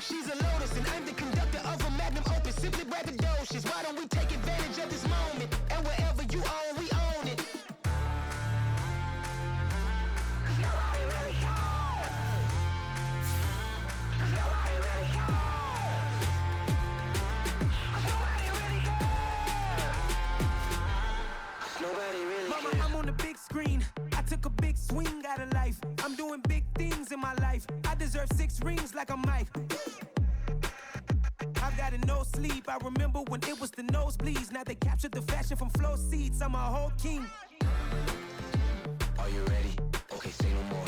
She's a lotus and I'm the conductor of a magnum opus. Simply braggadocious. Why don't we take advantage of this moment? And wherever you own, we own it. Nobody really cares. Nobody really cares. Nobody really cares. Nobody really cares. Mama, I'm on the big screen. I took a big swing out of life. I'm doing big things in my life. I deserve 6 rings like I'm Mike. I've got no sleep. I remember when it was the nosebleeds. Now they captured the fashion from flow seats. I'm a whole king. Are you ready? Okay, say no more.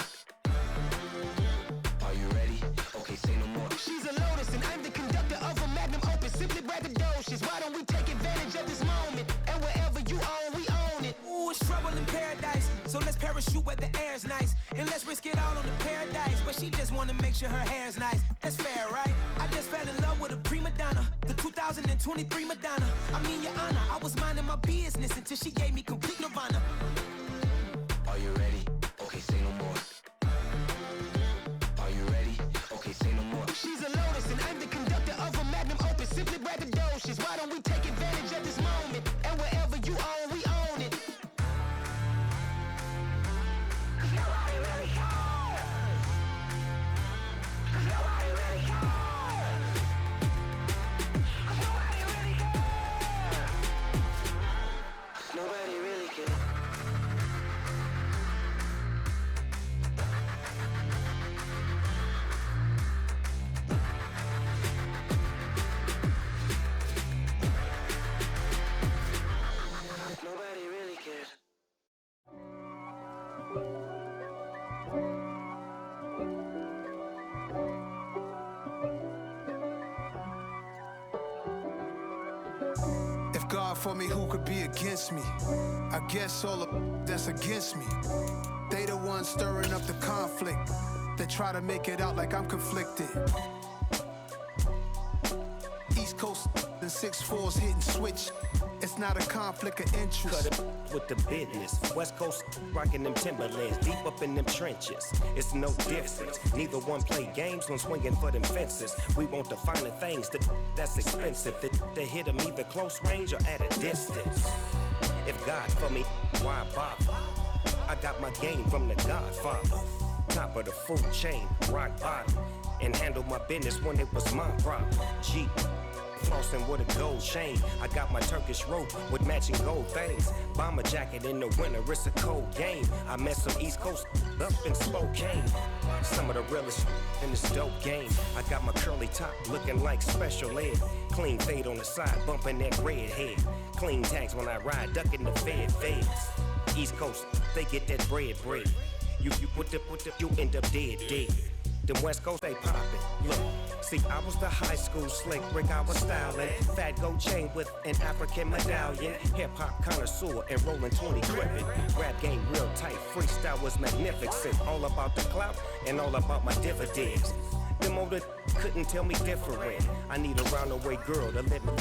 Are you ready? Okay, say no more. She's a lotus and I'm the conductor of a magnum opus. Simply braggadocious. Why don't we take advantage of this moment? And wherever you own, we own it. Ooh, it's trouble in paradise. So let's parachute where the air's nice. And let's risk it all on the paradise. But she just wanna make sure her hair's nice. That's fair, right? I just fell in love with a prima donna. The 2023 Madonna. I mean, your honor, I was minding my business until she gave me complete nirvana. Are you ready? Okay, say no more. Are you ready? Okay, say no more. She's a lotus and I'm the conductor of a magnum opus. Simply braggadocious. Why don't we take advantage of this moment? And wherever you own, we own it. Nobody really cares. Nobody really cares. Nobody really cares. Nobody really cares. Nobody really cares. If God for me, who could be against me? I guess all the that's against me. They the ones stirring up the conflict. They try to make it out like I'm conflicted. East Coast and 6'4's hitting switch. It's not a conflict of interest. Cut it with the business. West Coast rocking them Timberlands, deep up in them trenches. It's no difference. Neither one play games when swinging for them fences. We want the finer things that's expensive. That hit them either close range or at a distance. If God for me, why bother? I got my game from the Godfather. Top of the food chain, rock bottom. And handle my business when it was my problem. G. Flossing with a gold chain. I got my Turkish rope with matching gold things. Bomber jacket in the winter, it's a cold game. I met some East Coast up in Spokane. Some of the realest in this dope game. I got my curly top looking like special ed. Clean fade on the side, bumping that red head. Clean tags when I ride, ducking the feds. East Coast, they get that bread. You end up dead. Them West Coast, they poppin'. Look, see, I was the high school slick Rick, I was styling. Fat gold chain with an African medallion. Hip-hop connoisseur and rolling 20 gripping. Rap game real tight, freestyle was magnificent. All about the clout and all about my dividends. Them older couldn't tell me different. I need a round-the-way girl to let me.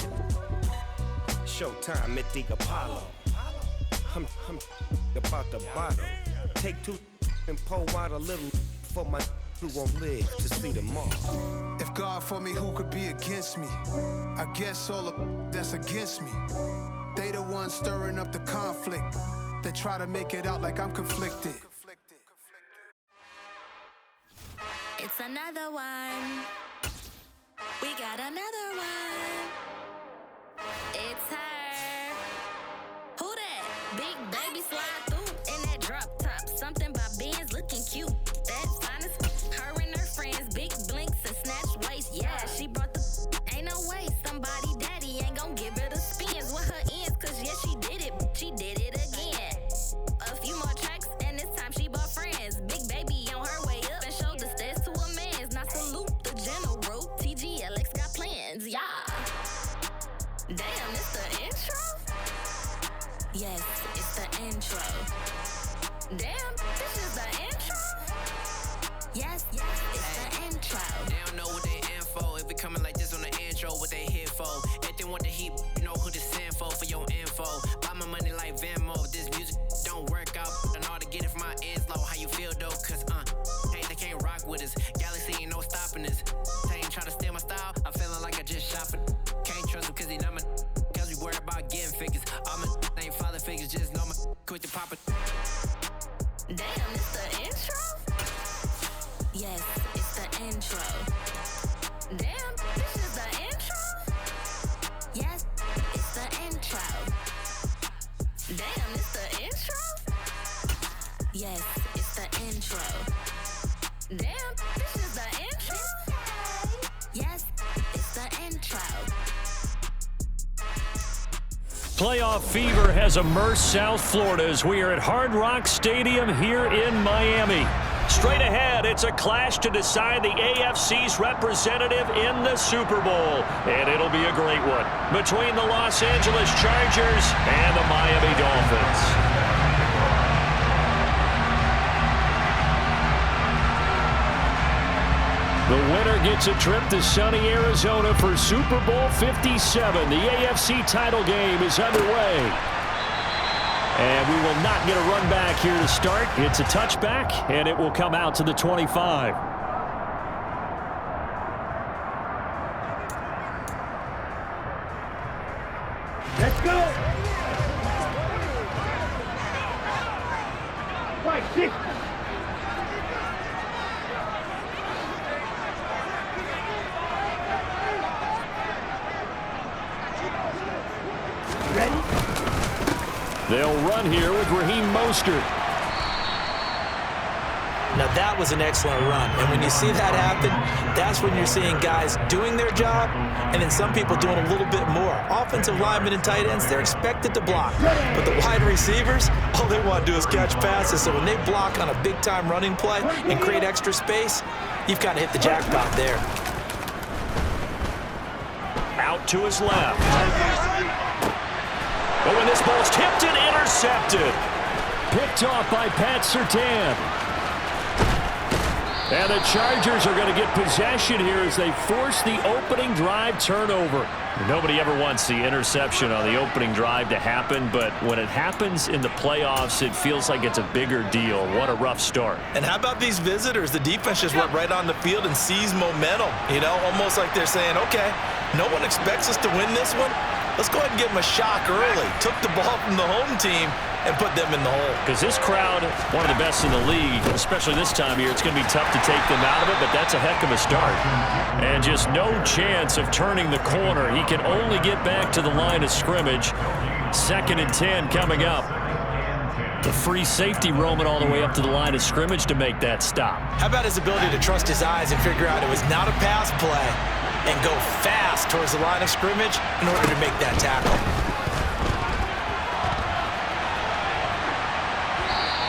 Showtime at the Apollo. I'm about the bottle. Take 2 and pour out a little for my who won't live to see tomorrow. If God for me, who could be against me? I guess all the that's against me. They the ones stirring up the conflict. They try to make it out like I'm conflicted. It's another one. We got another one. It's her. Who that? Big baby slide through in that drop top. Something about Benz looking cute. That's finest. Her and her friends, big blinks and snatch waist. Yeah, she brought the. Ain't no way somebody daddy ain't gon' give her the spins with her ends. Cause yeah, she did it. She did it again. A few more tracks and this time she bought friends. Big baby on her way up and showed the stairs to a man's. Now salute the general. TGLX got plans. Yeah. Damn, it's the intro? Yes, it's the intro. Damn, this is the intro? Yes, it's the intro. They don't know what they in for. If it coming like this on the intro, what they here for? If they want the heat, you know who to send for your info. Buy my money like Venmo. This music don't work out. And all to get it from my ends low. How you feel though? Cause hey, they can't rock with us. Galaxy ain't no stopping us. They ain't try to steal intro. Playoff fever has immersed South Florida as we are at Hard Rock Stadium here in Miami. Straight ahead, it's a clash to decide the AFC's representative in the Super Bowl. And it'll be a great one between the Los Angeles Chargers and the Miami Dolphins. The winner gets a trip to sunny Arizona for Super Bowl 57. The AFC title game is underway. And we will not get a run back here to start. It's a touchback, and it will come out to the 25. Let's go! Right, 60. They'll run here with Raheem Mostert. Now that was an excellent run, and when you see that happen, that's when you're seeing guys doing their job, and then some people doing a little bit more. Offensive linemen and tight ends, they're expected to block, but the wide receivers, all they want to do is catch passes, so when they block on a big-time running play and create extra space, you've kind of hit the jackpot there. Out to his left. Oh, and this ball's tipped and intercepted. Picked off by Pat Surtain. And the Chargers are going to get possession here as they force the opening drive turnover. Nobody ever wants the interception on the opening drive to happen, but when it happens in the playoffs, it feels like it's a bigger deal. What a rough start. And how about these visitors? The defense just went right on the field and seized momentum. You know, almost like they're saying, okay, no one expects us to win this one. Let's go ahead and give them a shock early. Took the ball from the home team and put them in the hole. Because this crowd, one of the best in the league, especially this time of year, it's going to be tough to take them out of it, but that's a heck of a start. And just no chance of turning the corner. He can only get back to the line of scrimmage. 2nd and 10 coming up. The free safety roaming all the way up to the line of scrimmage to make that stop. How about his ability to trust his eyes and figure out it was not a pass play and go fast towards the line of scrimmage in order to make that tackle.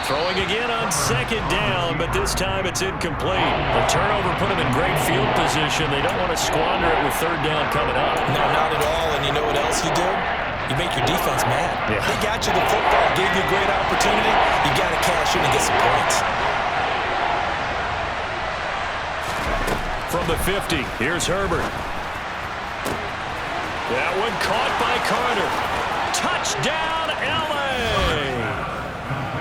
Throwing again on 2nd down, but this time it's incomplete. The turnover put them in great field position. They don't want to squander it with 3rd down coming up. No, not at all. And you know what else you do? You make your defense mad. Yeah. They got you the football, gave you a great opportunity. You got to cash in and get some points. From the 50, here's Herbert. That one caught by Carter. Touchdown, L.A.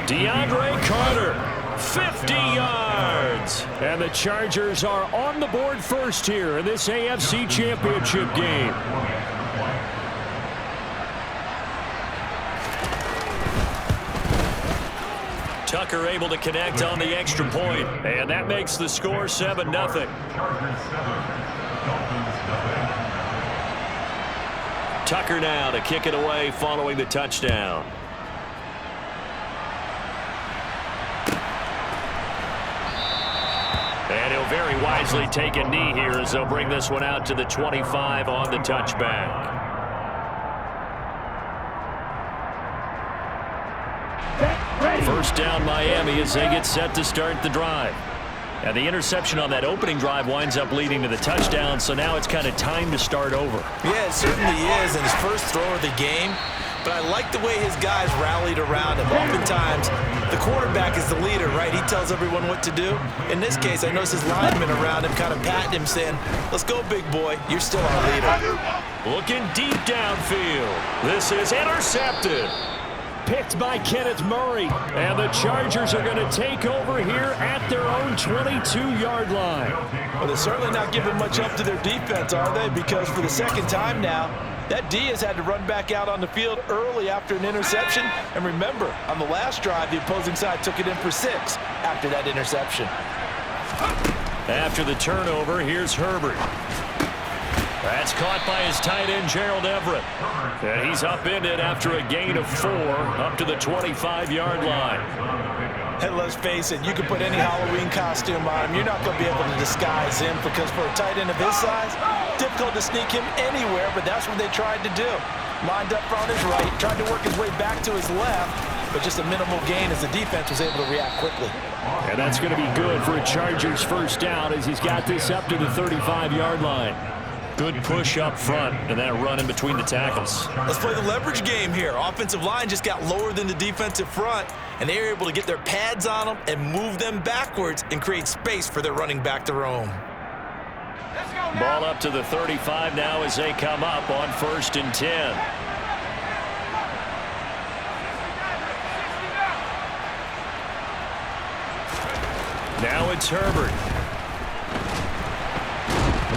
DeAndre Carter, 50 yards. And the Chargers are on the board first here in this AFC Championship game. Tucker able to connect on the extra point, and that makes the score 7-0. Tucker now to kick it away following the touchdown. And he'll very wisely take a knee here as they'll bring this one out to the 25 on the touchback. First down Miami as they get set to start the drive. And the interception on that opening drive winds up leading to the touchdown, so now it's kind of time to start over. Yeah, it certainly is in his first throw of the game. But I like the way his guys rallied around him. Oftentimes, the quarterback is the leader, right? He tells everyone what to do. In this case, I noticed his linemen around him kind of patting him, saying, let's go, big boy. You're still our leader. Looking deep downfield. This is intercepted. Picked by Kenneth Murray. And the Chargers are going to take over here at their own 22-yard line. Well, they're certainly not giving much up to their defense, are they? Because for the 2nd time now, that D has had to run back out on the field early after an interception. And remember, on the last drive, the opposing side took it in for 6 after that interception. After the turnover, here's Herbert. That's caught by his tight end, Gerald Everett. And he's upended after a gain of 4 up to the 25-yard line. And let's face it, you can put any Halloween costume on him. You're not going to be able to disguise him because for a tight end of his size, difficult to sneak him anywhere, but that's what they tried to do. Lined up on his right, tried to work his way back to his left, but just a minimal gain as the defense was able to react quickly. And that's going to be good for a Chargers first down as he's got this up to the 35-yard line. Good push up front and that run in between the tackles. Let's play the leverage game here. Offensive line just got lower than the defensive front, and they were able to get their pads on them and move them backwards and create space for their running back to roam. Ball up to the 35 now as they come up on 1st and 10. Now it's Herbert.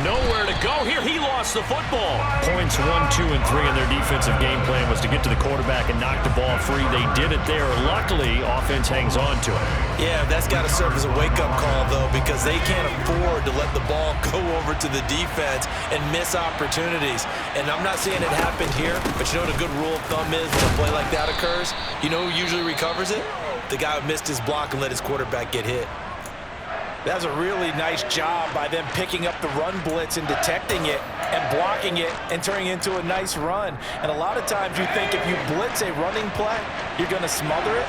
Nowhere to go here. He lost the football. Points 1, 2, and 3 in their defensive game plan was to get to the quarterback and knock the ball free. They did it there. Luckily, offense hangs on to it. Yeah, that's got to serve as a wake-up call, though, because they can't afford to let the ball go over to the defense and miss opportunities. And I'm not saying it happened here, but you know what a good rule of thumb is when a play like that occurs? You know who usually recovers it? The guy who missed his block and let his quarterback get hit. That's a really nice job by them picking up the run blitz and detecting it and blocking it and turning it into a nice run. And a lot of times you think if you blitz a running play, you're going to smother it.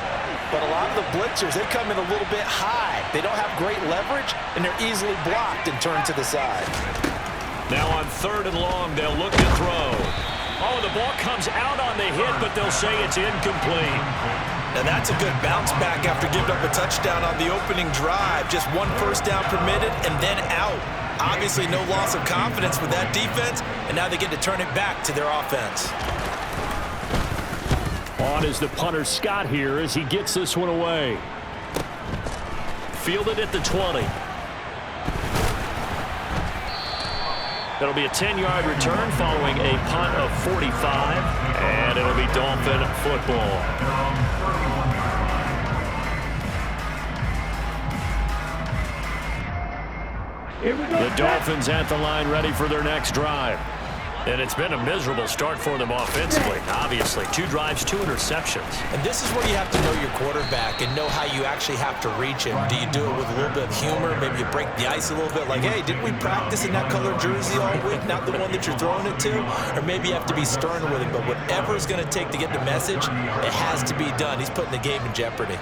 But a lot of the blitzers, they come in a little bit high. They don't have great leverage, and they're easily blocked and turned to the side. Now on 3rd and long, they'll look to throw. Oh, the ball comes out on the hit, but they'll say it's incomplete. Now that's a good bounce back after giving up a touchdown on the opening drive. Just 1 first down permitted and then out. Obviously no loss of confidence with that defense, and now they get to turn it back to their offense. On is the punter Scott here as he gets this one away. Fielded at the 20. That'll be a 10-yard return following a punt of 45, and it'll be Dolphin football. The Dolphins at the line ready for their next drive. And it's been a miserable start for them offensively, obviously. 2 drives, 2 interceptions. And this is where you have to know your quarterback and know how you actually have to reach him. Do you do it with a little bit of humor? Maybe you break the ice a little bit like, hey, didn't we practice in that colored jersey all week, not the one that you're throwing it to? Or maybe you have to be stern with him. But whatever it's going to take to get the message, it has to be done. He's putting the game in jeopardy.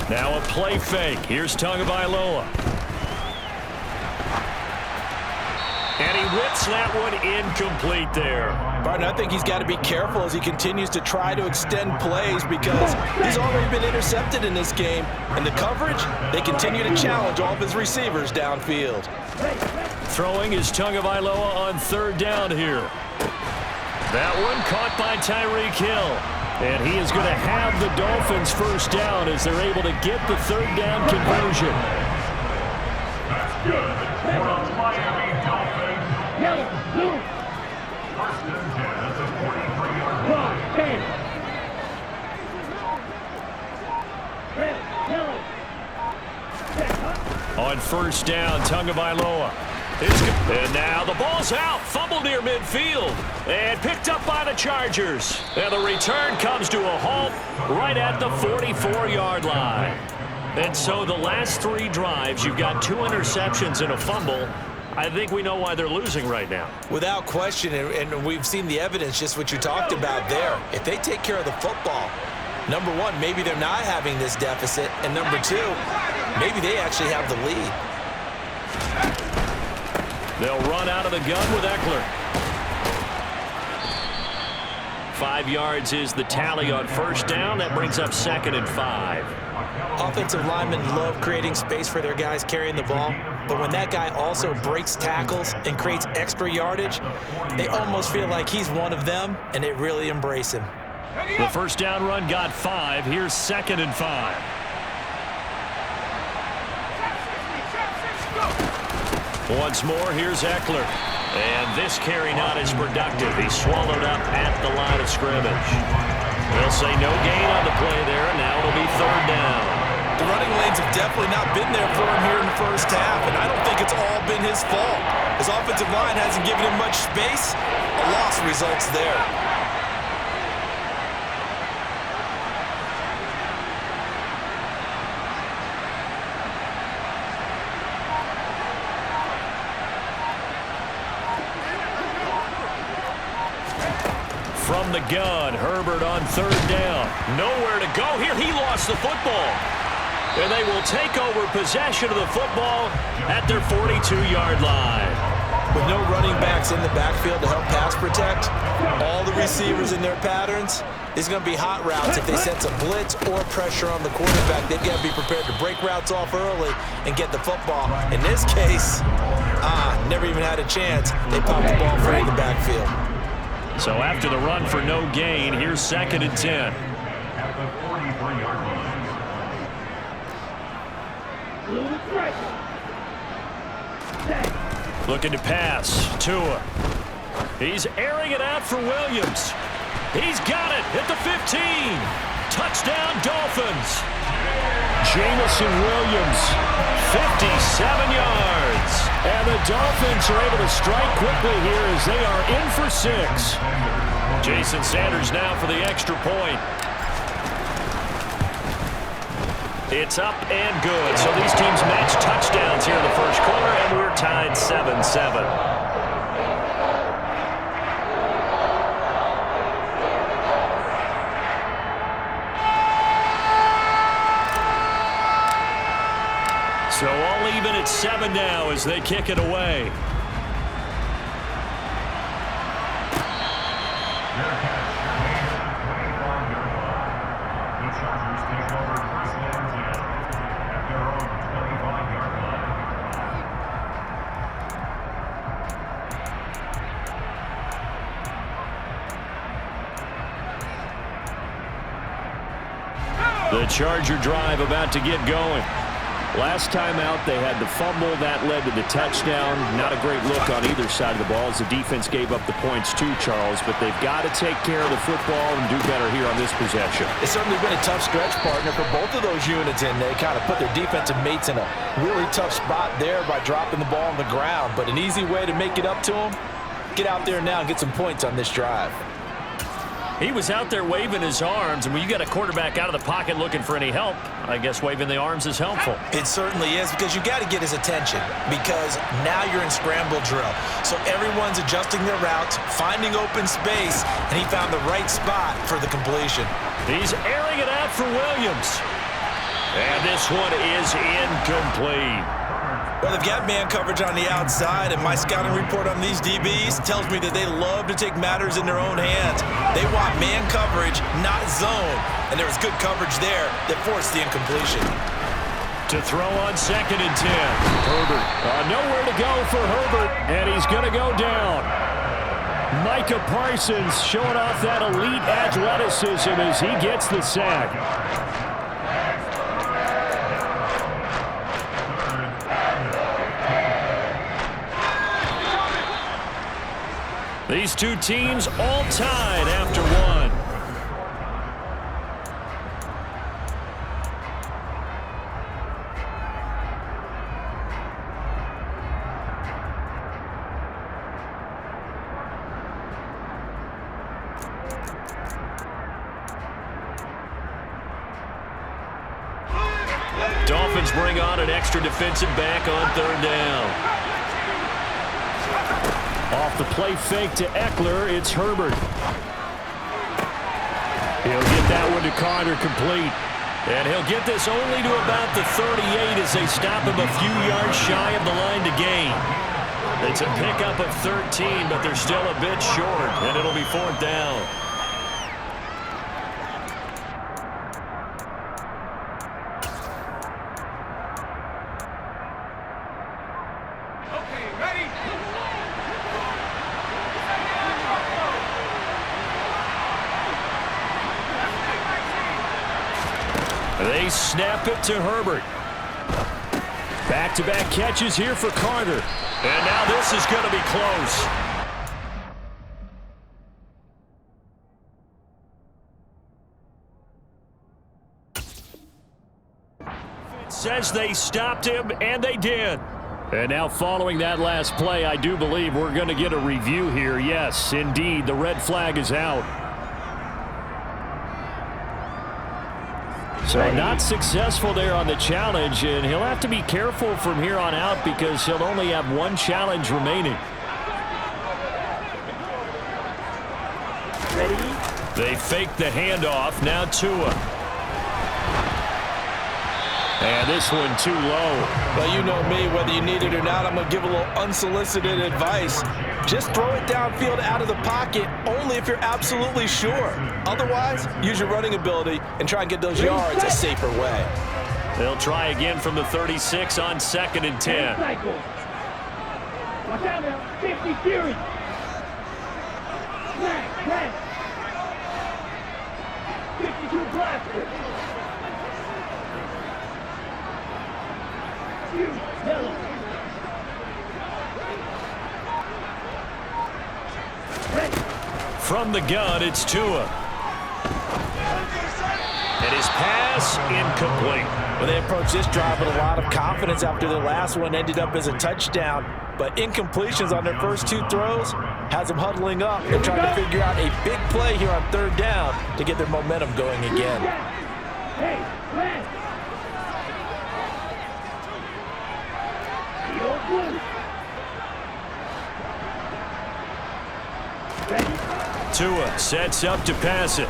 Now a play fake. Here's Tagovailoa. And he whips that one incomplete there. Barton, I think he's got to be careful as he continues to try to extend plays because he's already been intercepted in this game. And the coverage, they continue to challenge all of his receivers downfield. Throwing is Tagovailoa on 3rd down here. That one caught by Tyreek Hill. And he is going to have the Dolphins first down as they're able to get the 3rd down conversion. Good for the Miami Dolphins. First and 10 at the 43-yard line. On 1st down, Tagovailoa. And now the ball's out. Fumble near midfield. And picked up by the Chargers. And the return comes to a halt right at the 44-yard line. And so the last 3 drives, you've got 2 interceptions and a fumble. I think we know why they're losing right now. Without question, and we've seen the evidence, just what you talked about there. If they take care of the football, number 1, maybe they're not having this deficit. And number 2, maybe they actually have the lead. They'll run out of the gun with Eckler. 5 yards is the tally on 1st down. That brings up 2nd and 5. Offensive linemen love creating space for their guys carrying the ball. But when that guy also breaks tackles and creates extra yardage, they almost feel like he's one of them, and they really embrace him. The 1st down run got 5. Here's 2nd and 5. Once more, here's Eckler. And this carry not as productive. He's swallowed up at the line of scrimmage. They'll say no gain on the play there, and now it'll be 3rd down. The running lanes have definitely not been there for him here in the first half, and I don't think it's all been his fault. His offensive line hasn't given him much space. A loss results there. from the gun. Herbert on third down. Nowhere to go here. He lost the football. And they will take over possession of the football at their 42-yard line. With no running backs in the backfield to help pass protect, all the receivers in their patterns, it's going to be hot routes. If they sense a blitz or pressure on the quarterback, they've got to be prepared to break routes off early and get the football. In this case, never even had a chance. They popped the ball free in the backfield. So after the run for no gain, here's 2nd and 10. At the 43-yard line. Looking to pass. Tua. He's airing it out for Williams. He's got it at the 15. Touchdown, Dolphins. Jamison Williams, 57 yards. And the Dolphins are able to strike quickly here as they are in for 6. Jason Sanders now for the extra point. It's up and good. So these teams match touchdowns here in the first quarter, and we're tied 7-7. So all even at 7 now as they kick it away. The Charger drive about to get going. Last time out, they had the fumble. That led to the touchdown. Not a great look on either side of the ball as the defense gave up the points too, Charles. But they've got to take care of the football and do better here on this possession. It's certainly been a tough stretch, partner, for both of those units, and they kind of put their defensive mates in a really tough spot there by dropping the ball on the ground. But an easy way to make it up to them, get out there now and get some points on this drive. He was out there waving his arms, and when you got a quarterback out of the pocket looking for any help, I guess waving the arms is helpful. It certainly is, because you got to get his attention, because now you're in scramble drill. So everyone's adjusting their routes, finding open space, and he found the right spot for the completion. He's airing it out for Williams. And this one is incomplete. Well, they've got man coverage on the outside, and my scouting report on these DBs tells me that they love to take matters in their own hands. They want man coverage, not zone, and there was good coverage there that forced the incompletion. To throw on 2nd and 10. Herbert. Nowhere to go for Herbert, and he's going to go down. Micah Parsons showing off that elite athleticism as he gets the sack. These two teams all tied after one. Dolphins bring on an extra defensive back on 3rd down. Off the play fake to Eckler, it's Herbert. He'll get that one to Carter complete. And he'll get this only to about the 38 as they stop him a few yards shy of the line to gain. It's a pickup of 13, but they're still a bit short, and it'll be 4th down. They snap it to Herbert. Back-to-back catches here for Carter. And now this is going to be close. It says they stopped him, and they did. And now following that last play, I do believe we're going to get a review here. Yes, indeed, the red flag is out. So not successful there on the challenge, and he'll have to be careful from here on out because he'll only have one challenge remaining. Ready? They fake the handoff. Now Tua. And this one too low. Well, you know me, whether you need it or not, I'm going to give a little unsolicited advice. Just throw it downfield out of the pocket only if you're absolutely sure. Otherwise, use your running ability and try and get those yards a safer way. They'll try again from the 36 on 2nd and 10. Watch out now. 50 Fury. Smack. 52 Blaster. From the gun, it's Tua. And his pass incomplete. Well, they approached this drive with a lot of confidence after their last one ended up as a touchdown. But incompletions on their first 2 throws has them huddling up and trying to figure out a big play here on 3rd down to get their momentum going again. Hey, man. Tua sets up to pass it.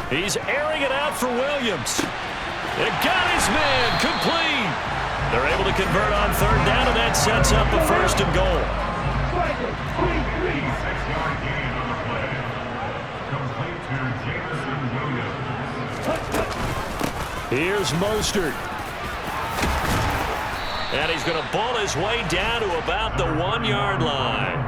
He's airing it out for Williams. It got his man complete. They're able to convert on 3rd down, and that sets up a 1st and goal. 6-yard gain on the play. Complete to Jameson Williams. Here's Mostert. And he's going to ball his way down to about the 1-yard line.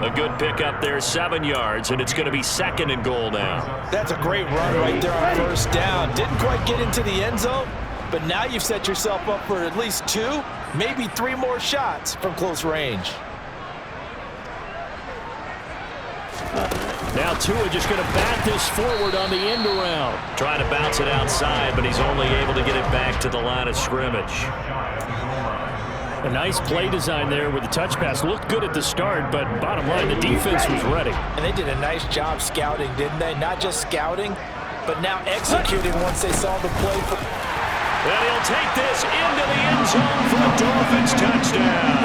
A good pickup there, 7 yards, and it's going to be 2nd and goal now. That's a great run right there on 1st down. Didn't quite get into the end zone, but now you've set yourself up for at least 2, maybe 3 more shots from close range. Now Tua just going to bat this forward on the end around. Trying to bounce it outside, but he's only able to get it back to the line of scrimmage. A nice play design there with the touch pass. Looked good at the start, but bottom line, the defense was ready. And they did a nice job scouting, didn't they? Not just scouting, but now executing once they saw the play. And he'll take this into the end zone for a Dolphins touchdown.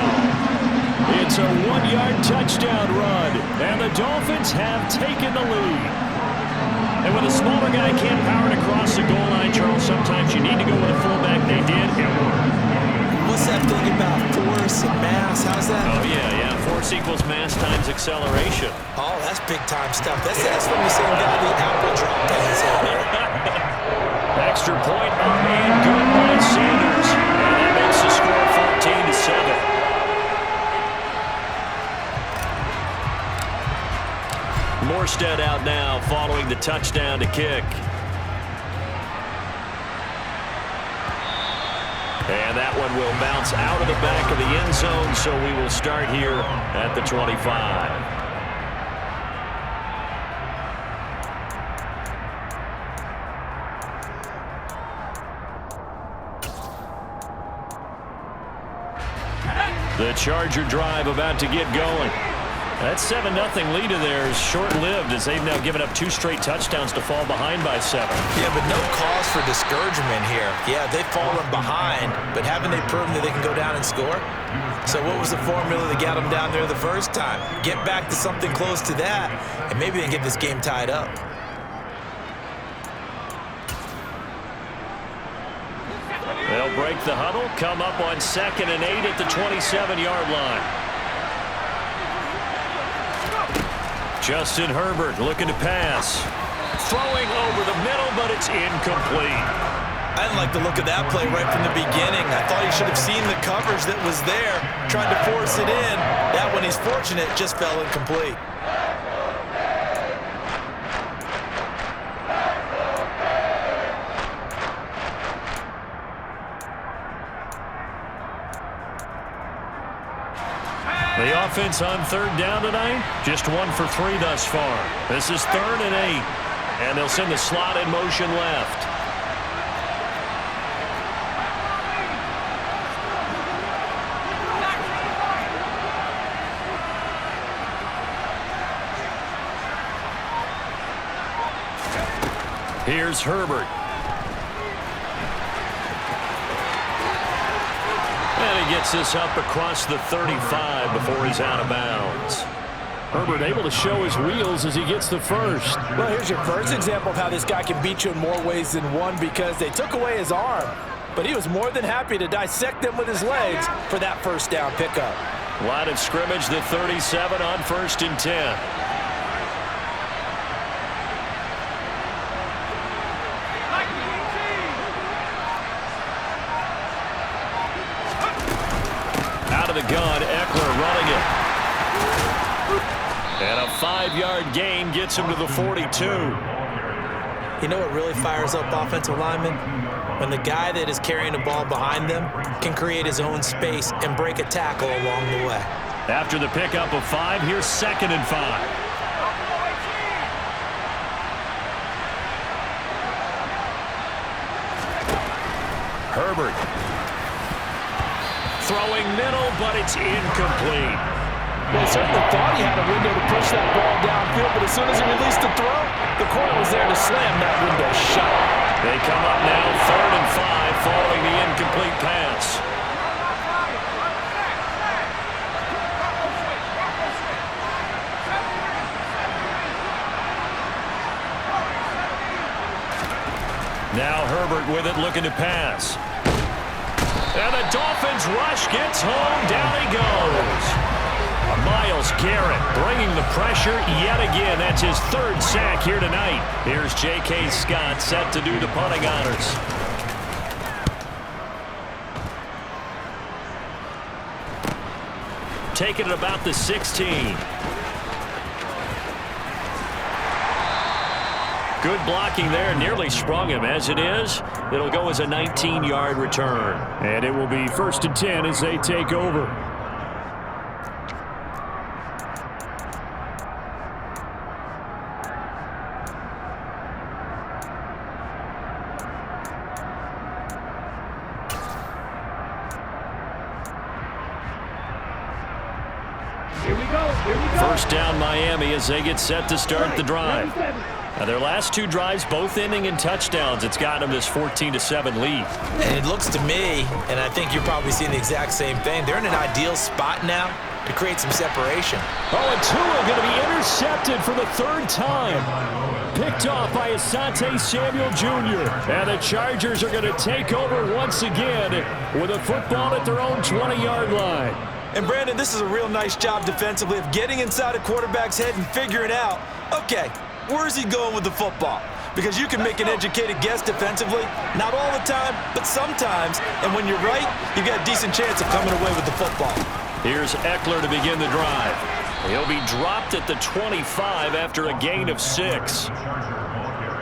It's a 1-yard touchdown run, and the Dolphins have taken the lead. And when a smaller guy can't power it across the goal line, Charles, sometimes you need to go with a fullback. They did. It worked. What's that thing about force and mass? How's that? Oh, yeah. Force equals mass times acceleration. Oh, that's big-time stuff. That's from the same guy the apple dropped on his head. Extra point up and good by Sanders. And that makes the score 14-7. Morstead out now following the touchdown to kick. And that one will bounce out of the back of the end zone, so we will start here at the 25. The Charger drive about to get going. That 7-0 lead of theirs short-lived as they've now given up 2 straight touchdowns to fall behind by 7. Yeah, but no cause for discouragement here. Yeah, they've fallen behind, but haven't they proven that they can go down and score? So what was the formula that got them down there the first time? Get back to something close to that, and maybe they can get this game tied up. They'll break the huddle, come up on 2nd and 8 at the 27-yard line. Justin Herbert looking to pass. Throwing over the middle, but it's incomplete. I didn't like the look of that play right from the beginning. I thought he should have seen the coverage that was there, tried to force it in. That one, he's fortunate, just fell incomplete. The offense on 3rd down tonight, just 1 for 3 thus far. This is 3rd and 8, and they'll send the slot in motion left. Here's Herbert. And he gets this up across the 35 before he's out of bounds. Herbert able to show his wheels as he gets the first. Well, here's your first example of how this guy can beat you in more ways than one, because they took away his arm, but he was more than happy to dissect them with his legs for that first down pickup. Line of scrimmage, the 37 on 1st and 10. Out of the gun, Eckler running it. And a 5-yard gain gets him to the 42. You know what really fires up offensive linemen? When the guy that is carrying the ball behind them can create his own space and break a tackle along the way. After the pickup of 5, here's 2nd and 5. Herbert. Throwing middle, but it's incomplete. Well, certainly thought he had a window to push that ball downfield, but as soon as he released the throw, the corner was there to slam that window shut. They come up now 3rd and 5 following the incomplete pass. Now Herbert with it, looking to pass. And the Dolphins rush, gets home, down he goes. Myles Garrett bringing the pressure yet again. That's his 3rd sack here tonight. Here's J.K. Scott set to do the punting honors. Taking it about the 16. Good blocking there, nearly sprung him. As it is, it'll go as a 19-yard return. And it will be 1st and 10 as they take over. First down Miami as they get set to start the drive. Now their last 2 drives both ending in touchdowns. It's got them this 14-7 lead. And it looks to me, and I think you're probably seeing the exact same thing, they're in an ideal spot now to create some separation. Oh, and Tua going to be intercepted for the 3rd time. Picked off by Asante Samuel Jr. And the Chargers are going to take over once again with a football at their own 20-yard line. And Brandon, this is a real nice job defensively of getting inside a quarterback's head and figuring out, okay, where's he going with the football? Because you can make an educated guess defensively, not all the time, but sometimes. And when you're right, you've got a decent chance of coming away with the football. Here's Eckler to begin the drive. He'll be dropped at the 25 after a gain of 6.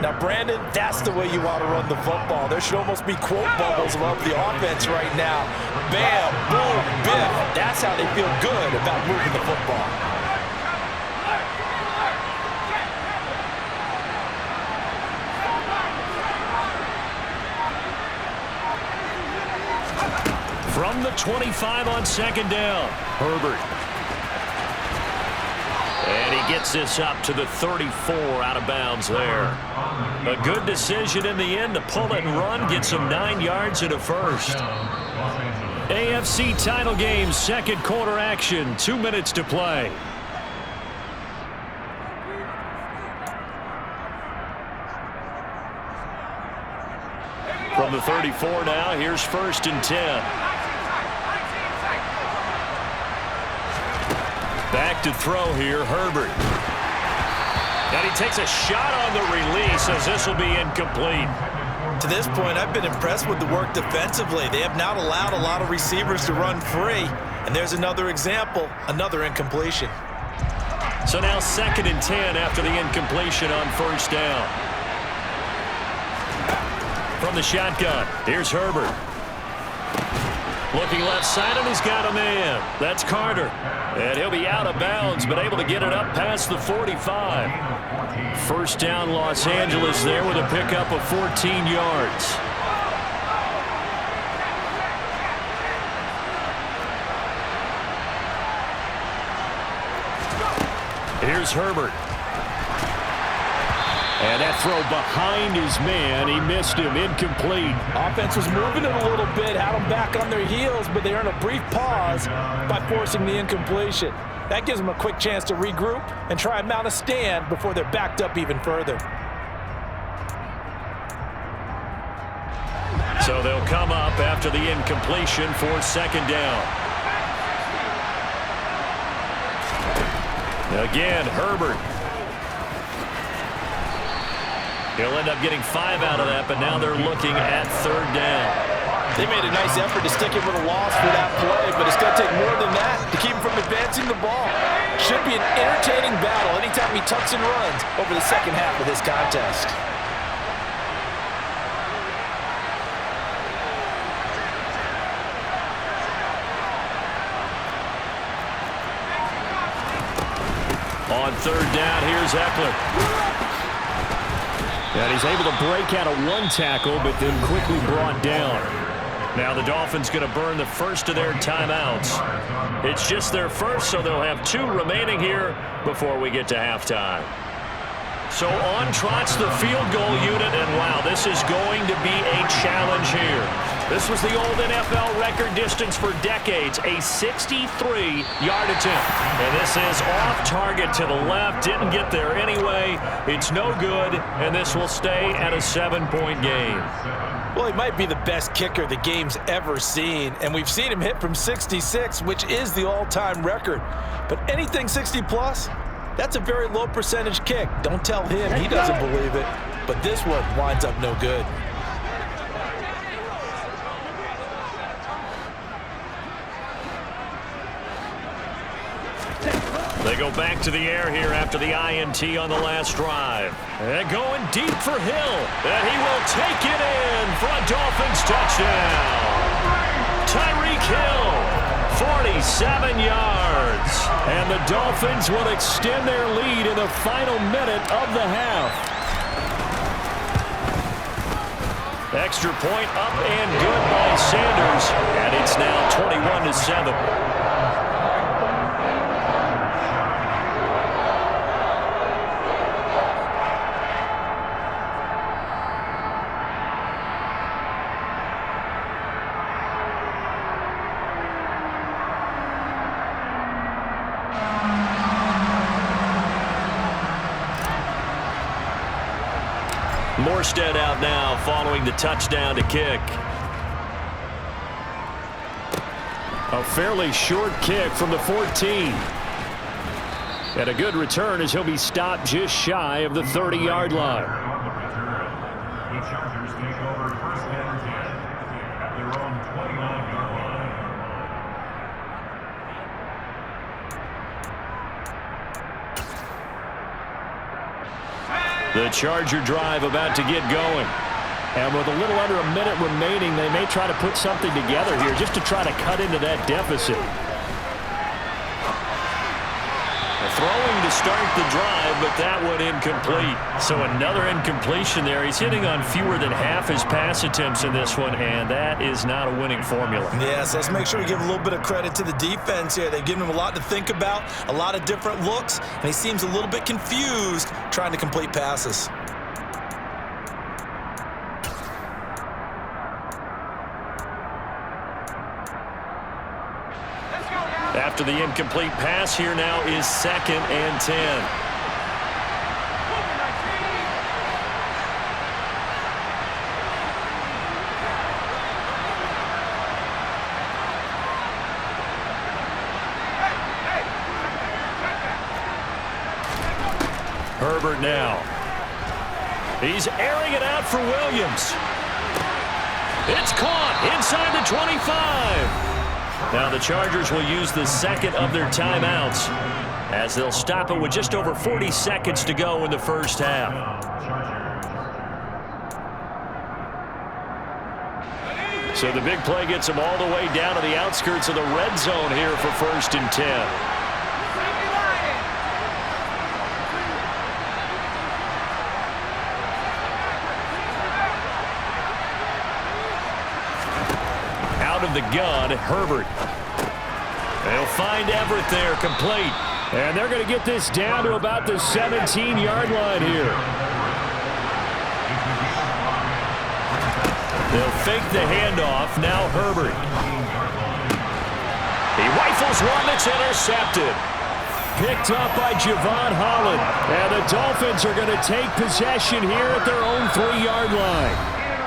Now, Brandon, that's the way you want to run the football. There should almost be quote bubbles above the offense right now. Bam, boom, biff. That's how they feel good about moving the football. From the 25 on 2nd down, Herbert. And he gets this up to the 34 out of bounds there. A good decision in the end to pull it and run, gets him 9 yards and a first. AFC title game, 2nd quarter action, 2 minutes to play. From the 34 now, here's 1st and 10. Back to throw here, Herbert. And he takes a shot on the release as this will be incomplete. To this point, I've been impressed with the work defensively. They have not allowed a lot of receivers to run free. And there's another example, another incompletion. So now 2nd and 10 after the incompletion on 1st down. From the shotgun, here's Herbert. Looking left side, and he's got a man. That's Carter. And he'll be out of bounds, but able to get it up past the 45. 1st down, Los Angeles there with a pickup of 14 yards. Here's Herbert. And that throw behind his man. He missed him. Incomplete. Offense was moving it a little bit, had them back on their heels, but they earned a brief pause by forcing the incompletion. That gives them a quick chance to regroup and try and mount a stand before they're backed up even further. So they'll come up after the incompletion for second down. Again, Herbert. He'll end up getting 5 out of that, but now they're looking at third down. They made a nice effort to stick him with a loss for that play, but it's going to take more than that to keep him from advancing the ball. Should be an entertaining battle anytime he tucks and runs over the second half of this contest. On third down, here's Eckler. And he's able to break out of one tackle, but then quickly brought down. Now the Dolphins going to burn the first of their timeouts. It's just their first, so they'll have 2 remaining here before we get to halftime. So on trots the field goal unit, and wow, this is going to be a challenge here. This was the old NFL record distance for decades, a 63-yard attempt. And this is off target to the left, didn't get there anyway. It's no good, and this will stay at a 7-point game. Well, he might be the best kicker the game's ever seen, and we've seen him hit from 66, which is the all-time record. But anything 60-plus, that's a very low percentage kick. Don't tell him he doesn't believe it, but this one winds up no good. They go back to the air here after the INT on the last drive. And going deep for Hill. And he will take it in for a Dolphins touchdown. Tyreek Hill, 47 yards. And the Dolphins will extend their lead in the final minute of the half. Extra point up and good by Sanders. And it's now 21-7. Morstead out now following the touchdown to kick. A fairly short kick from the 14. And a good return as he'll be stopped just shy of the 30-yard line. The Chargers take over first and 10 at their own 29-yard line. The Charger drive about to get going. And with a little under a minute remaining, they may try to put something together here just to try to cut into that deficit. Throwing to start the drive, but that one incomplete. So another incompletion there. He's hitting on fewer than half his pass attempts in this one, and that is not a winning formula. Yes, let's make sure we give a little bit of credit to the defense here. They've given him a lot to think about, a lot of different looks, and he seems a little bit confused trying to complete passes. After the incomplete pass, here now is 2nd and 10. Herbert now. He's airing it out for Williams. It's caught inside the 25. Now the Chargers will use the second of their timeouts as they'll stop it with just over 40 seconds to go in the first half. So the big play gets them all the way down to the outskirts of the red zone here for 1st and 10. Of the gun, Herbert. They'll find Everett there, complete. And they're going to get this down to about the 17-yard line here. They'll fake the handoff. Now Herbert. He rifles one that's intercepted. Picked up by Javon Holland. And the Dolphins are going to take possession here at their own 3-yard line.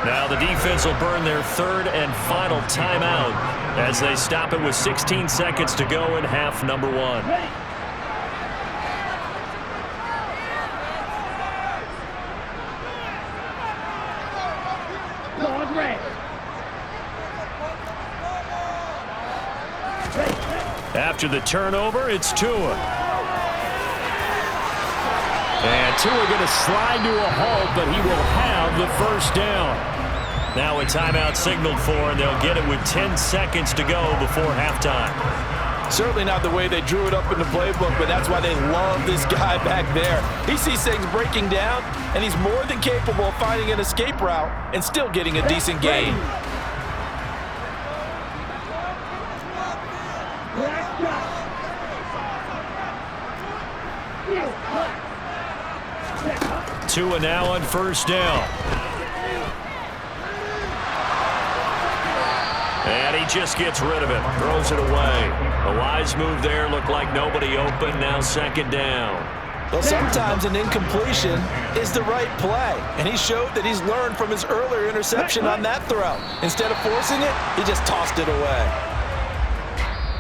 Now the defense will burn their third and final timeout as they stop it with 16 seconds to go in half number 1. After the turnover, it's Tua. And Tua going to slide to a halt, but he will have the first down. Now a timeout signaled for, and they'll get it with 10 seconds to go before halftime. Certainly not the way they drew it up in the playbook, but that's why they love this guy back there. He sees things breaking down, and he's more than capable of finding an escape route and still getting a decent gain. Tua now on first down. And he just gets rid of it, throws it away. A wise move there, looked like nobody open, now second down. Well, sometimes an incompletion is the right play, and he showed that he's learned from his earlier interception on that throw. Instead of forcing it, he just tossed it away.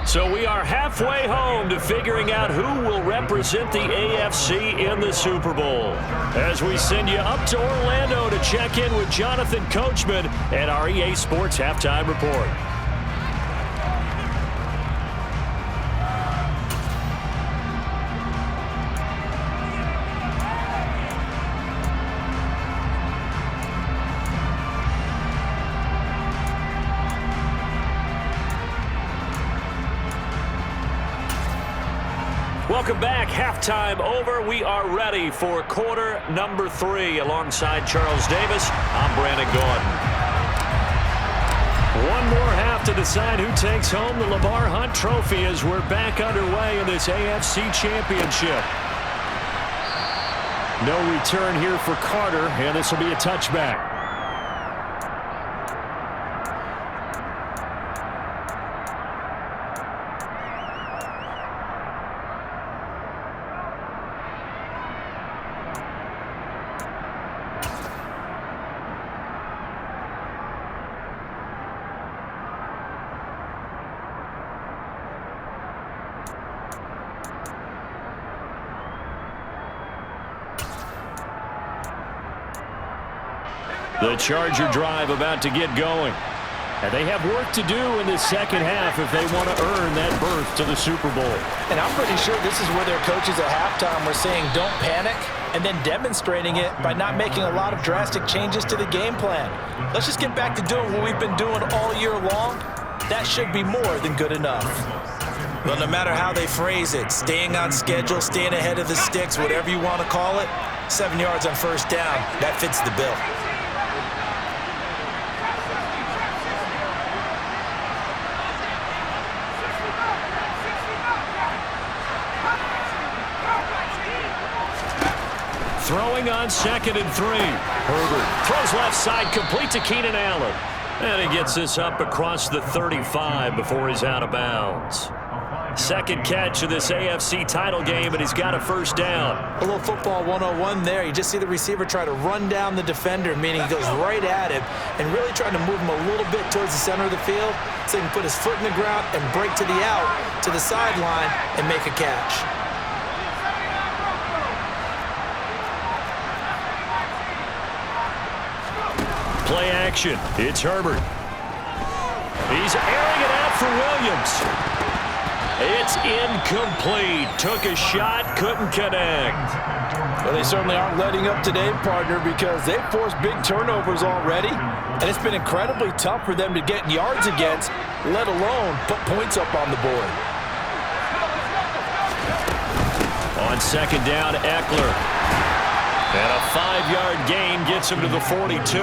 So we are halfway home to figuring out who will represent the AFC in the Super Bowl. As we send you up to Orlando to check in with Jonathan Coachman and our EA Sports Halftime Report. Welcome back. Halftime over. We are ready for quarter number 3. Alongside Charles Davis, I'm Brandon Gordon. One more half to decide who takes home the Lamar Hunt Trophy as we're back underway in this AFC Championship. No return here for Carter, and this will be a touchback. The Charger drive about to get going. And they have work to do in the second half if they want to earn that berth to the Super Bowl. And I'm pretty sure this is where their coaches at halftime were saying don't panic, and then demonstrating it by not making a lot of drastic changes to the game plan. Let's just get back to doing what we've been doing all year long. That should be more than good enough. Well, no matter how they phrase it, staying on schedule, staying ahead of the sticks, whatever you want to call it, 7 yards on first down, that fits the bill. Throwing on 2nd and 3. Herbert throws left side, complete to Keenan Allen. And he gets this up across the 35 before he's out of bounds. Second catch of this AFC title game, and he's got a first down. A little football 101 there. You just see the receiver try to run down the defender, meaning he goes right at him and really trying to move him a little bit towards the center of the field so he can put his foot in the ground and break to the out, to the sideline, and make a catch. Play action. It's Herbert. He's airing it out for Williams. It's incomplete. Took a shot, couldn't connect. Well, they certainly aren't letting up today, partner, because they've forced big turnovers already, and it's been incredibly tough for them to get yards against, let alone put points up on the board. On second down, Eckler. And a 5-yard gain gets him to the 42.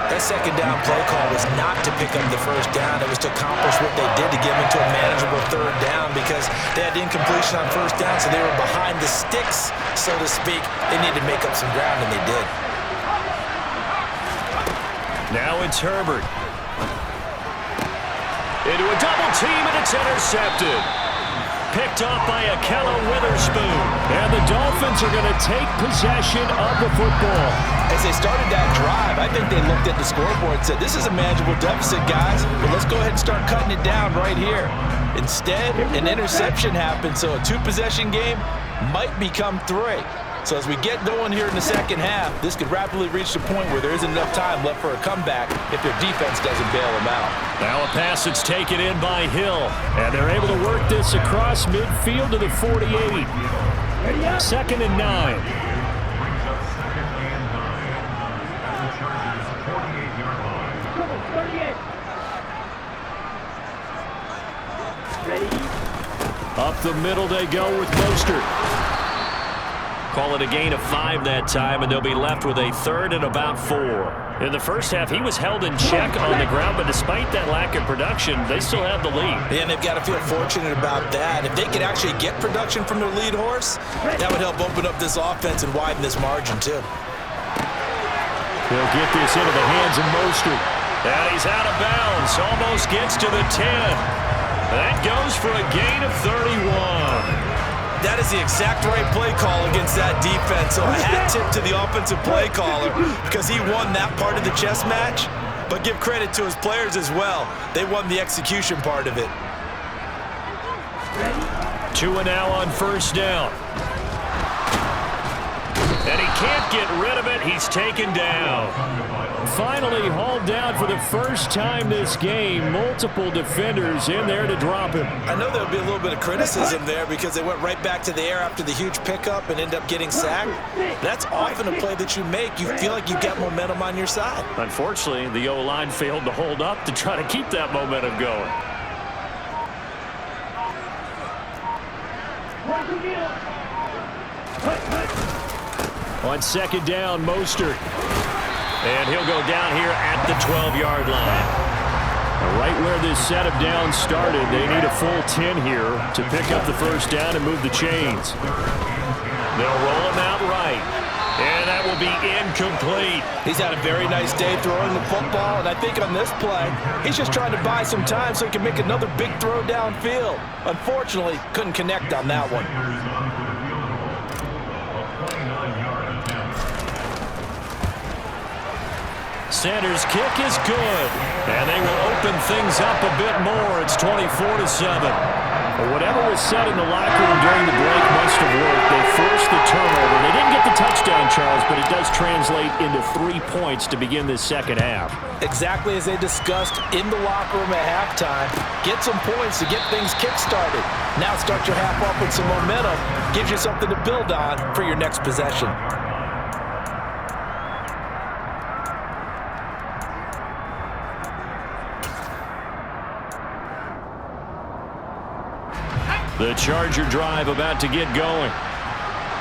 That second down play call was not to pick up the first down. It was to accomplish what they did to get them into a manageable third down because they had incompletion on first down, so they were behind the sticks, so to speak. They needed to make up some ground, and they did. Now it's Herbert. Into a double team, and it's intercepted. picked off by Akello Witherspoon. And the Dolphins are going to take possession of the football. As they started that drive, I think they looked at the scoreboard and said, this is a manageable deficit, guys, but let's go ahead and start cutting it down right here. Instead, an interception happened, so a two-possession game might become 3. So as we get going here in the second half, this could rapidly reach the point where there isn't enough time left for a comeback if their defense doesn't bail them out. Now a pass that's taken in by Hill, and they're able to work this across midfield to the 48. 2nd and 9. Brings up 2nd and 9 at the Chargers' 48-yard line. Up the middle they go with Mostert. Call it a gain of 5 that time, and they'll be left with a 3rd and about 4. In the first half, he was held in check on the ground, but despite that lack of production, they still have the lead. And they've got to feel fortunate about that. If they could actually get production from their lead horse, that would help open up this offense and widen this margin, too. He'll get this into the hands of Mostert. And he's out of bounds. Almost gets to the 10. That goes for a gain of 31. That is the exact right play call against that defense. So a hat tip to the offensive play caller because he won that part of the chess match. But give credit to his players as well. They won the execution part of it. 2 and now on 1st down. And he can't get rid of it. He's taken down. Finally hauled down for the first time this game. Multiple defenders in there to drop him. I know there'll be a little bit of criticism there because they went right back to the air after the huge pickup and end up getting sacked. That's often a play that you make. You feel like you've got momentum on your side. Unfortunately, the O-line failed to hold up to try to keep that momentum going. On 2nd down, Mostert. And he'll go down here at the 12-yard line. Right where this set of downs started, they need a full 10 here to pick up the 1st down and move the chains. They'll roll him out right. And that will be incomplete. He's had a very nice day throwing the football, and I think on this play, he's just trying to buy some time so he can make another big throw downfield. Unfortunately, couldn't connect on that one. Sanders' kick is good, and they will open things up a bit more. It's 24-7. But whatever was said in the locker room during the break must have worked. They forced the turnover. They didn't get the touchdown, Charles, but it does translate into 3 points to begin this second half. Exactly as they discussed in the locker room at halftime. Get some points to get things kick-started. Now start your half off with some momentum. Gives you something to build on for your next possession. The Charger drive about to get going.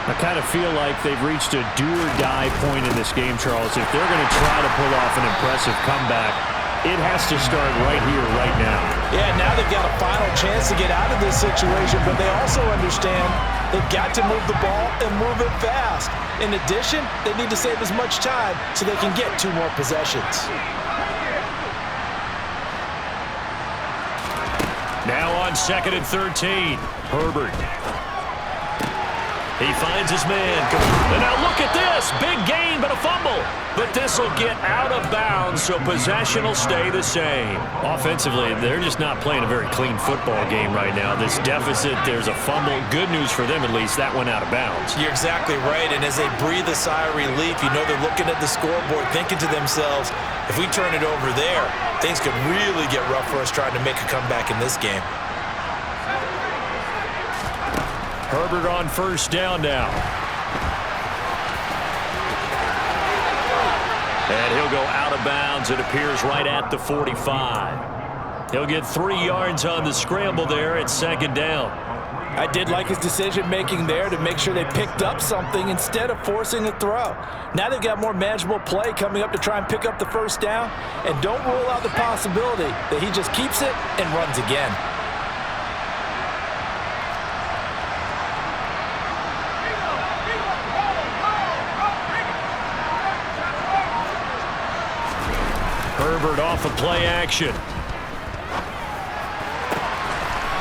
I kind of feel like they've reached a do-or-die point in this game, Charles. If they're going to try to pull off an impressive comeback, it has to start right here, right now. Yeah, now they've got a final chance to get out of this situation, but they also understand they've got to move the ball and move it fast. In addition, they need to save as much time so they can get 2 more possessions. Now on 2nd and 13, Herbert. He finds his man. And now look at this. Big gain, but a fumble. But this will get out of bounds, so possession will stay the same. Offensively, they're just not playing a very clean football game right now. This deficit, there's a fumble. Good news for them, at least. That went out of bounds. You're exactly right. And as they breathe a sigh of relief, you know they're looking at the scoreboard, thinking to themselves, if we turn it over there, things could really get rough for us trying to make a comeback in this game. Herbert on 1st down now. And he'll go out of bounds, it appears, right at the 45. He'll get 3 yards on the scramble there at 2nd down. I did like his decision-making there to make sure they picked up something instead of forcing a throw. Now they've got more manageable play coming up to try and pick up the 1st down, and don't rule out the possibility that he just keeps it and runs again. Herbert off of play action.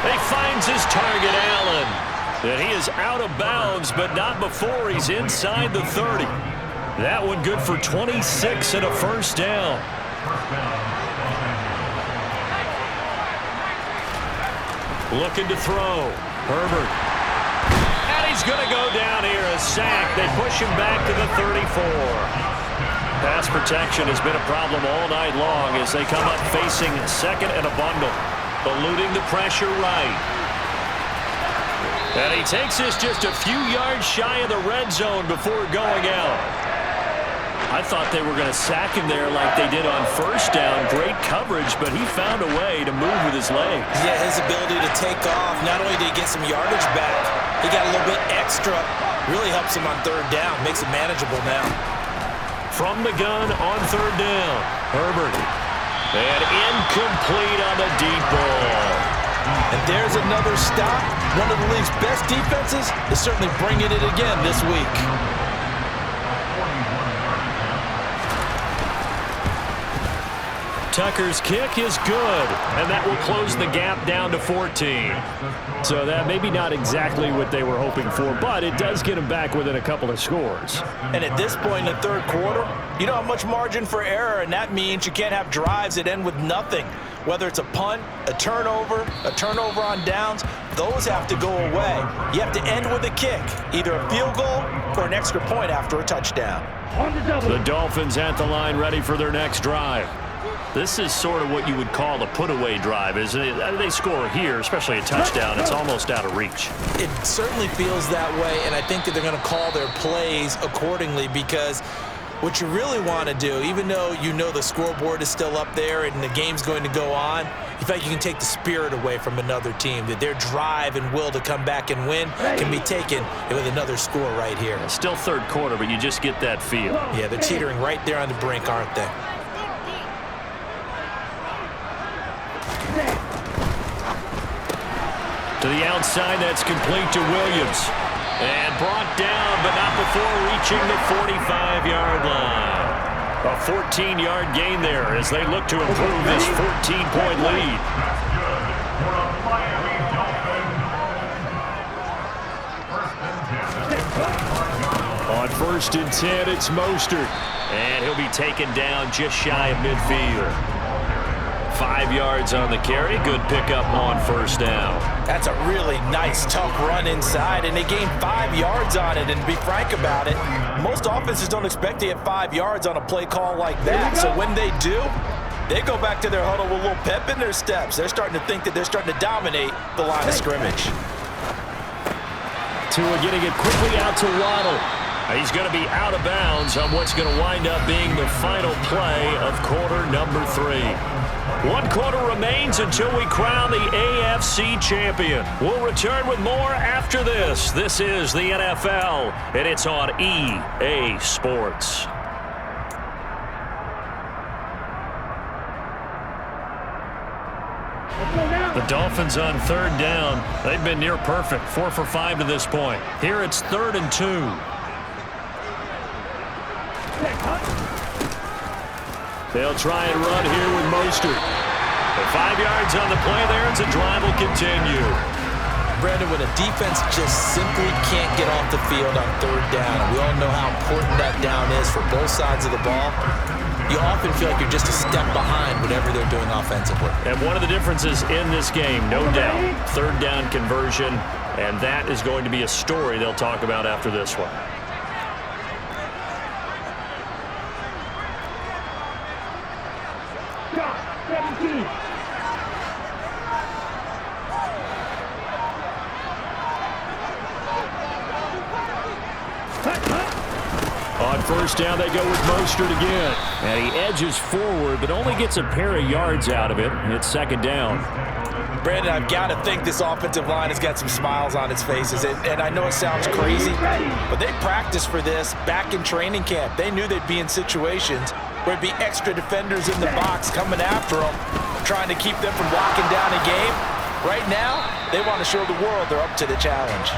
He finds his target, Allen. And he is out of bounds, but not before he's inside the 30. That one good for 26 and a first down. Looking to throw. Herbert. And he's going to go down here. A sack. They push him back to the 34. Pass protection has been a problem all night long as they come up facing second and a bundle. Eluding the pressure right. And he takes this just a few yards shy of the red zone before going out. I thought they were going to sack him there like they did on first down. Great coverage, but he found a way to move with his legs. Yeah, his ability to take off. Not only did he get some yardage back, he got a little bit extra. Really helps him on third down. Makes it manageable now. From the gun on third down, Herbert. And incomplete on the deep ball. And there's another stop. One of the league's best defenses is certainly bringing it again this week. Tucker's kick is good, and that will close the gap down to 14. So that maybe not exactly what they were hoping for, but it does get them back within a couple of scores. And at this point in the third quarter, you don't have much margin for error, and that means you can't have drives that end with nothing. Whether it's a punt, a turnover on downs, those have to go away. You have to end with a kick, either a field goal or an extra point after a touchdown. The Dolphins at the line ready for their next drive. This is sort of what you would call a put-away drive, isn't it? They score here, especially a touchdown. It's almost out of reach. It certainly feels that way, and I think that they're going to call their plays accordingly because what you really want to do, even though you know the scoreboard is still up there and the game's going to go on, you feel like you can take the spirit away from another team, that their drive and will to come back and win can be taken with another score right here. Still third quarter, but you just get that feel. Yeah, they're teetering right there on the brink, aren't they? To the outside, that's complete to Williams. And brought down, but not before reaching the 45-yard line. A 14-yard gain there as they look to improve this 14-point lead. On 1st and 10, it's Mostert. And he'll be taken down just shy of midfield. 5 yards on the carry. Good pickup on first down. That's a really nice, tough run inside, and they gained 5 yards on it. And to be frank about it, most offenses don't expect to get 5 yards on a play call like that. So when they do, they go back to their huddle with a little pep in their steps. They're starting to think that they're starting to dominate the line of scrimmage. Tua getting it quickly out to Waddle. He's going to be out of bounds on what's going to wind up being the final play of quarter number 3. 1 quarter remains until we crown the AFC champion. We'll return with more after this. This is the NFL, and it's on EA Sports. The Dolphins on third down. They've been near perfect, 4 for 5 to this point. Here it's 3rd and 2. They'll try and run here with Mostert. 5 yards on the play there, and the drive will continue. Brandon, when a defense just simply can't get off the field on third down, and we all know how important that down is for both sides of the ball, you often feel like you're just a step behind whatever they're doing offensively. And one of the differences in this game, no doubt, third down conversion, and that is going to be a story they'll talk about after this one. On first down, they go with Mostert again. And he edges forward, but only gets a pair of yards out of it. It's 2nd down. Brandon, I've got to think this offensive line has got some smiles on its faces. And I know it sounds crazy, but they practiced for this back in training camp. They knew they'd be in situations where there'd be extra defenders in the box coming after them, trying to keep them from locking down a game. Right now, they want to show the world they're up to the challenge.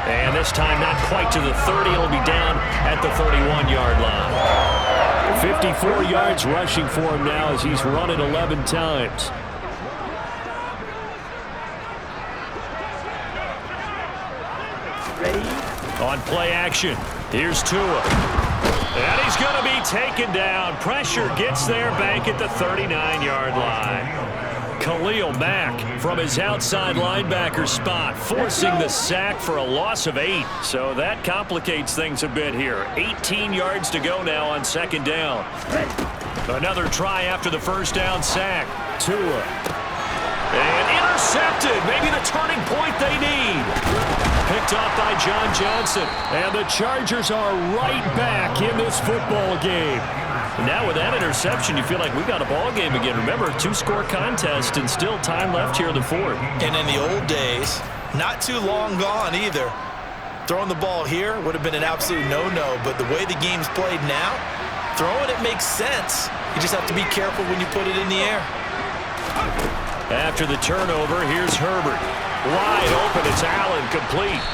And this time not quite to the 30. It'll be down at the 31-yard line. 54 yards rushing for him now as he's run it 11 times. On play action, here's Tua. And he's going to be taken down. Pressure gets there back at the 39-yard line. Khalil Mack from his outside linebacker spot, forcing the sack for a loss of 8. So that complicates things a bit here. 18 yards to go now on second down. Another try after the first down sack. Tua. And intercepted. Maybe the turning point they need. Picked off by John Johnson. And the Chargers are right back in this football game. Now with that interception, you feel like we got a ball game again. Remember, 2-score contest and still time left here in the fourth. And in the old days, not too long gone either. Throwing the ball here would have been an absolute no-no, but the way the game's played now, throwing it makes sense. You just have to be careful when you put it in the air. After the turnover, here's Herbert. Wide open, it's Allen, complete.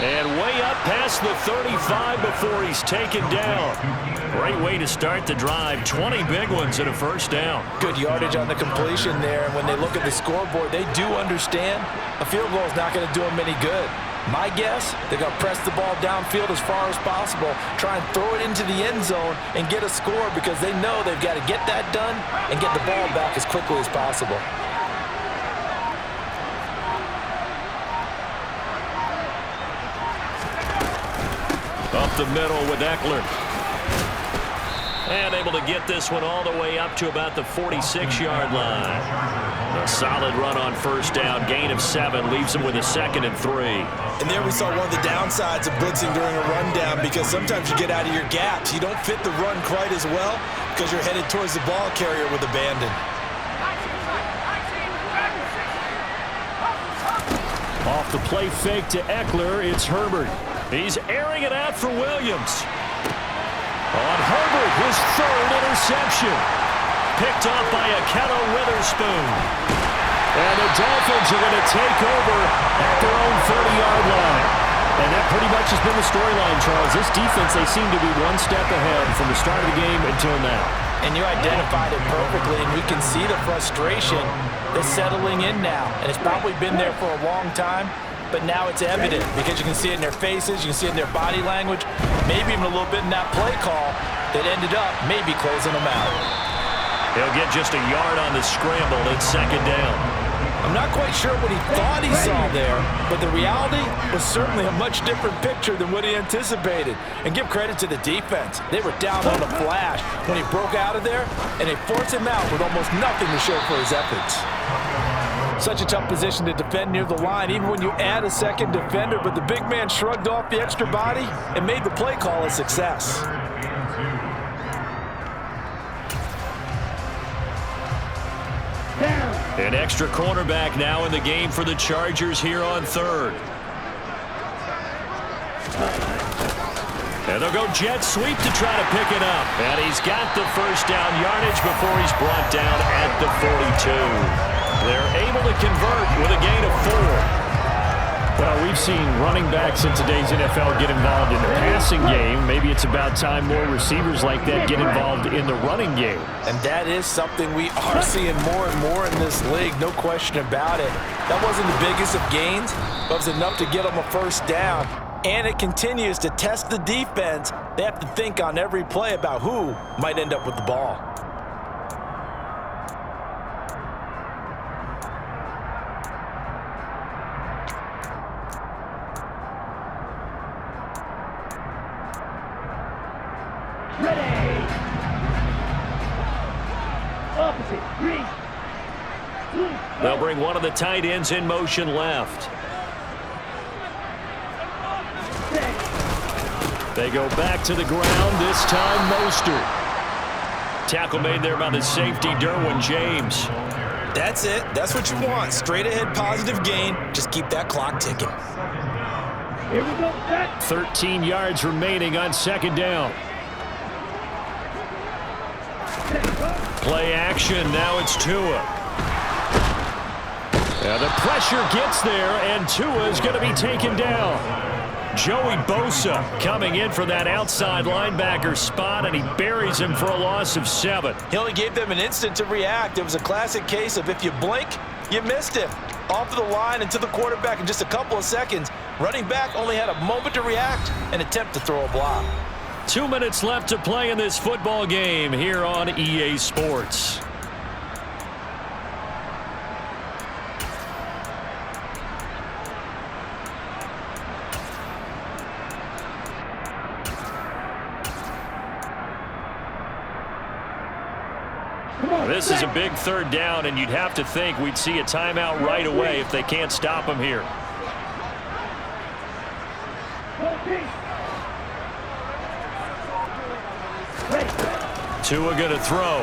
And way up past the 35 before he's taken down. Great way to start the drive. 20 big ones and a first down. Good yardage on the completion there. And when they look at the scoreboard, they do understand a field goal is not going to do them any good. My guess, they're going to press the ball downfield as far as possible, try and throw it into the end zone and get a score because they know they've got to get that done and get the ball back as quickly as possible. Up the middle with Eckler. And able to get this one all the way up to about the 46-yard line. A solid run on first down. Gain of 7 leaves him with a 2nd and 3. And there we saw one of the downsides of blitzing during a rundown because sometimes you get out of your gaps. You don't fit the run quite as well because you're headed towards the ball carrier with abandon. Off the play fake to Eckler, it's Herbert. He's airing it out for Williams. On Herbert, his 3rd interception. Picked off by Akello Witherspoon. And the Dolphins are going to take over at their own 30-yard line. And that pretty much has been the storyline, Charles. This defense, they seem to be one step ahead from the start of the game until now. And you identified it perfectly, and we can see the frustration that's settling in now. And it's probably been there for a long time, but now it's evident because you can see it in their faces, you can see it in their body language, maybe even a little bit in that play call that ended up maybe closing them out. He'll get just a yard on the scramble. It's second down. I'm not quite sure what he thought he saw there, but the reality was certainly a much different picture than what he anticipated. And give credit to the defense. They were down on a flash when he broke out of there, and they forced him out with almost nothing to show for his efforts. Such a tough position to defend near the line, even when you add a second defender, but the big man shrugged off the extra body and made the play call a success. An extra cornerback now in the game for the Chargers here on 3rd. And they'll go jet sweep to try to pick it up. And he's got the first down yardage before he's brought down at the 42. They're able to convert with a gain of 4. Well, we've seen running backs in today's NFL get involved in the passing game. Maybe it's about time more receivers like that get involved in the running game. And that is something we are seeing more and more in this league, no question about it. That wasn't the biggest of gains, but it was enough to get them a first down. And it continues to test the defense. They have to think on every play about who might end up with the ball. They'll bring one of the tight ends in motion left. They go back to the ground, this time Mostert. Tackle made there by the safety, Derwin James. That's it. That's what you want. Straight ahead positive gain. Just keep that clock ticking. Here we go. 13 yards remaining on second down. Play action, now it's Tua. Now the pressure gets there, and Tua is going to be taken down. Joey Bosa coming in for that outside linebacker spot, and he buries him for a loss of 7. He only gave them an instant to react. It was a classic case of if you blink, You missed him. Off of the line and to the quarterback in just a couple of seconds. Running back only had a moment to react and attempt to throw a block. 2 minutes left to play in this football game here on EA Sports. This is a big third down, and you'd have to think we'd see a timeout right away if they can't stop him here. Tua going to throw.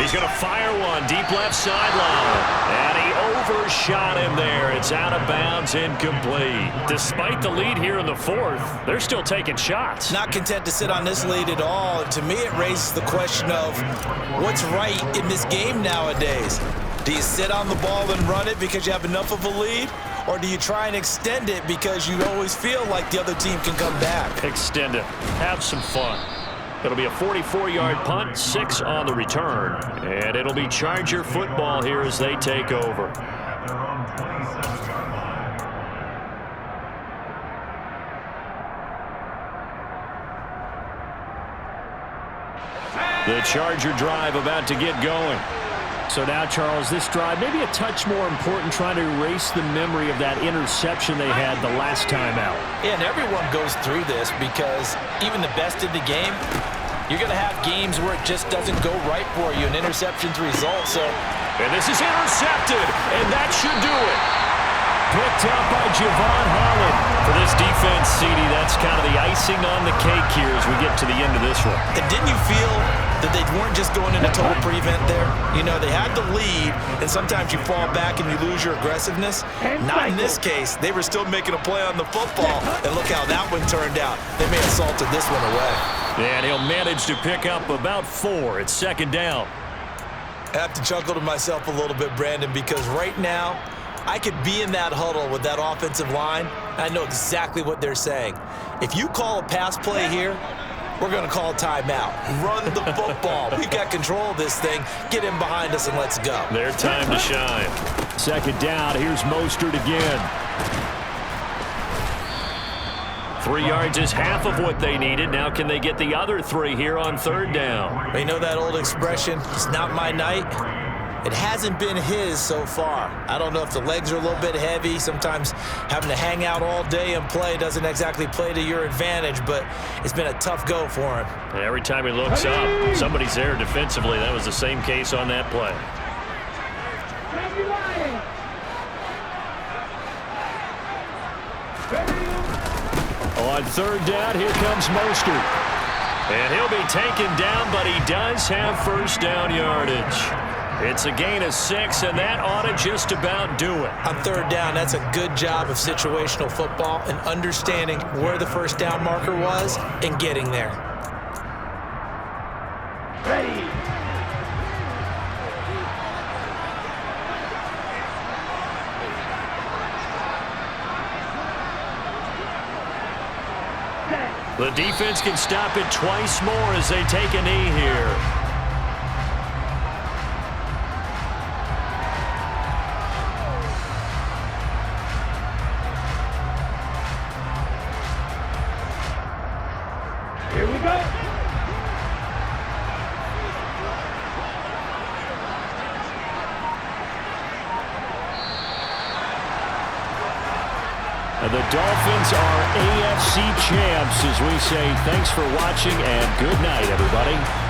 He's going to fire one deep left sideline. And he overshot him there. It's out of bounds, incomplete. Despite the lead here in the fourth, they're still taking shots. Not content to sit on this lead at all. To me, it raises the question of what's right in this game nowadays. Do you sit on the ball and run it because you have enough of a lead? Or do you try and extend it because you always feel like the other team can come back? Extend it. Have some fun. It'll be a 44-yard punt, 6 on the return. And it'll be Charger football here as they take over. At their own 27-yard line. The Charger drive about to get going. So now, Charles, this drive maybe a touch more important, trying to erase the memory of that interception they had the last time out. Yeah, and everyone goes through this because even the best in the game, you're going to have games where it just doesn't go right for you, and interceptions result. And this is intercepted, and that should do it. Picked up by Javon Holland. For this defense, CD, that's kind of the icing on the cake here as we get to the end of this one. And didn't you feel that they weren't just going into total prevent there? You know, they had the lead, and sometimes you fall back and you lose your aggressiveness. Not in this case. They were still making a play on the football, and look how that one turned out. They may have salted this one away. And he'll manage to pick up about 4. It's second down. I have to chuckle to myself a little bit, Brandon, because right now, I could be in that huddle with that offensive line. I know exactly what they're saying. If you call a pass play here, we're going to call timeout. Run the football. We've got control of this thing. Get in behind us and let's go. Their time to shine. Second down. Here's Mostert again. 3 yards is half of what they needed. Now can they get the other 3 here on third down? You know that old expression, it's not my night? It hasn't been his so far. I don't know if the legs are a little bit heavy. Sometimes having to hang out all day and play doesn't exactly play to your advantage, but it's been a tough go for him. And every time he looks up, somebody's there defensively. That was the same case on that play. On third down, here comes Mostert. And he'll be taken down, but he does have first down yardage. It's a gain of 6, and that ought to just about do it. On third down, that's a good job of situational football and understanding where the first down marker was and getting there. Ready. The defense can stop it twice more as they take a knee here. Here we go. And the Dolphins are AFC champs as we say thanks for watching and good night, everybody.